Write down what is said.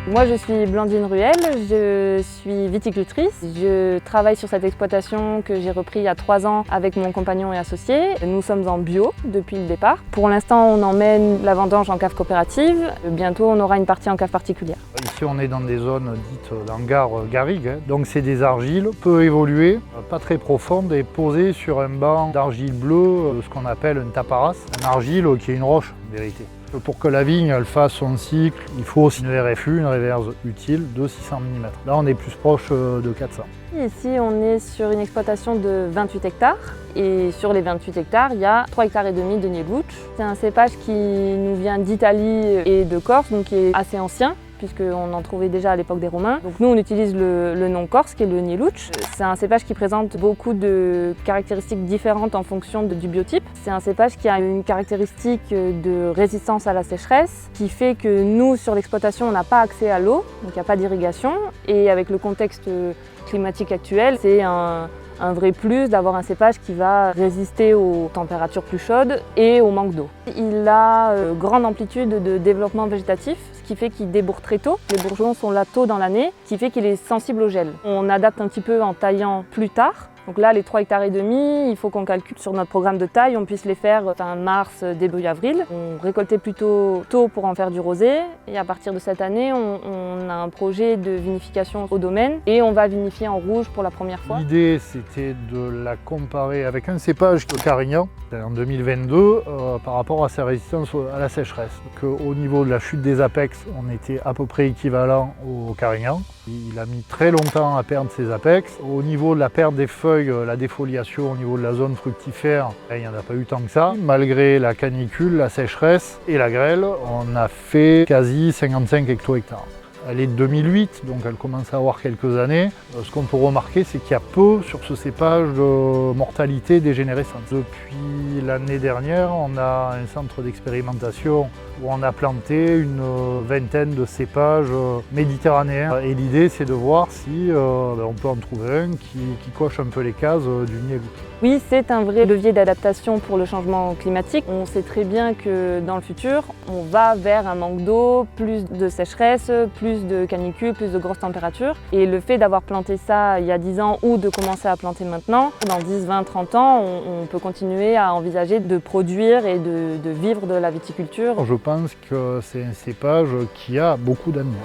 Moi je suis Blandine Ruel, je suis viticultrice. Je travaille sur cette exploitation que j'ai repris il y a 3 ans avec mon compagnon et associé. Nous sommes en bio depuis le départ. Pour l'instant on emmène la vendange en cave coopérative. Bientôt on aura une partie en cave particulière. Ici on est dans des zones dites d'hangar garrigue, donc c'est des argiles peu évoluées, pas très profondes et posées sur un banc d'argile bleue, ce qu'on appelle un taparas, un argile qui est une roche en vérité. Pour que la vigne elle fasse son cycle, il faut aussi une RFU, une réverse utile de 600 mm. Là on est plus proche de 400. Ici on est sur une exploitation de 28 hectares et sur les 28 hectares il y a 3,5 hectares de Nielucz. C'est un cépage qui nous vient d'Italie et de Corse, donc qui est assez ancien, puisqu'on en trouvait déjà à l'époque des Romains. Donc nous on utilise le nom corse qui est le Nielucz. C'est un cépage qui présente beaucoup de caractéristiques différentes en fonction du biotype. C'est un cépage qui a une caractéristique de résistance à la sécheresse, qui fait que nous sur l'exploitation on n'a pas accès à l'eau, donc il n'y a pas d'irrigation. Et avec le contexte climatique actuel, c'est un vrai plus d'avoir un cépage qui va résister aux températures plus chaudes et au manque d'eau. Il a grande amplitude de développement végétatif, ce qui fait qu'il débourre très tôt. Les bourgeons sont là tôt dans l'année, ce qui fait qu'il est sensible au gel. On adapte un petit peu en taillant plus tard. Donc là, les 3,5 hectares, il faut qu'on calcule sur notre programme de taille, on puisse les faire fin mars, début avril. On récoltait plutôt tôt pour en faire du rosé. Et à partir de cette année, on a un projet de vinification au domaine et on va vinifier en rouge pour la première fois. L'idée, c'était de la comparer avec un cépage de Carignan en 2022 par rapport à sa résistance à la sécheresse. Donc, au niveau de la chute des apex, on était à peu près équivalent au Carignan. Il a mis très longtemps à perdre ses apex. Au niveau de la perte des feuilles, la défoliation au niveau de la zone fructifère, il n'y en a pas eu tant que ça. Malgré la canicule, la sécheresse et la grêle, on a fait quasi 55 hecto-hectares. Elle est de 2008, donc elle commence à avoir quelques années. Ce qu'on peut remarquer, c'est qu'il y a peu sur ce cépage de mortalité dégénérescente. Depuis l'année dernière, on a un centre d'expérimentation où on a planté une vingtaine de cépages méditerranéens. Et l'idée, c'est de voir si on peut en trouver un qui coche un peu les cases du Nielucz. Oui, c'est un vrai levier d'adaptation pour le changement climatique. On sait très bien que dans le futur, on va vers un manque d'eau, plus de sécheresse, plus de canicule, plus de grosses températures. Et le fait d'avoir planté ça il y a 10 ans ou de commencer à planter maintenant, dans 10, 20, 30 ans, on peut continuer à envisager de produire et de vivre de la viticulture. Je pense que c'est un cépage qui a beaucoup d'avenir.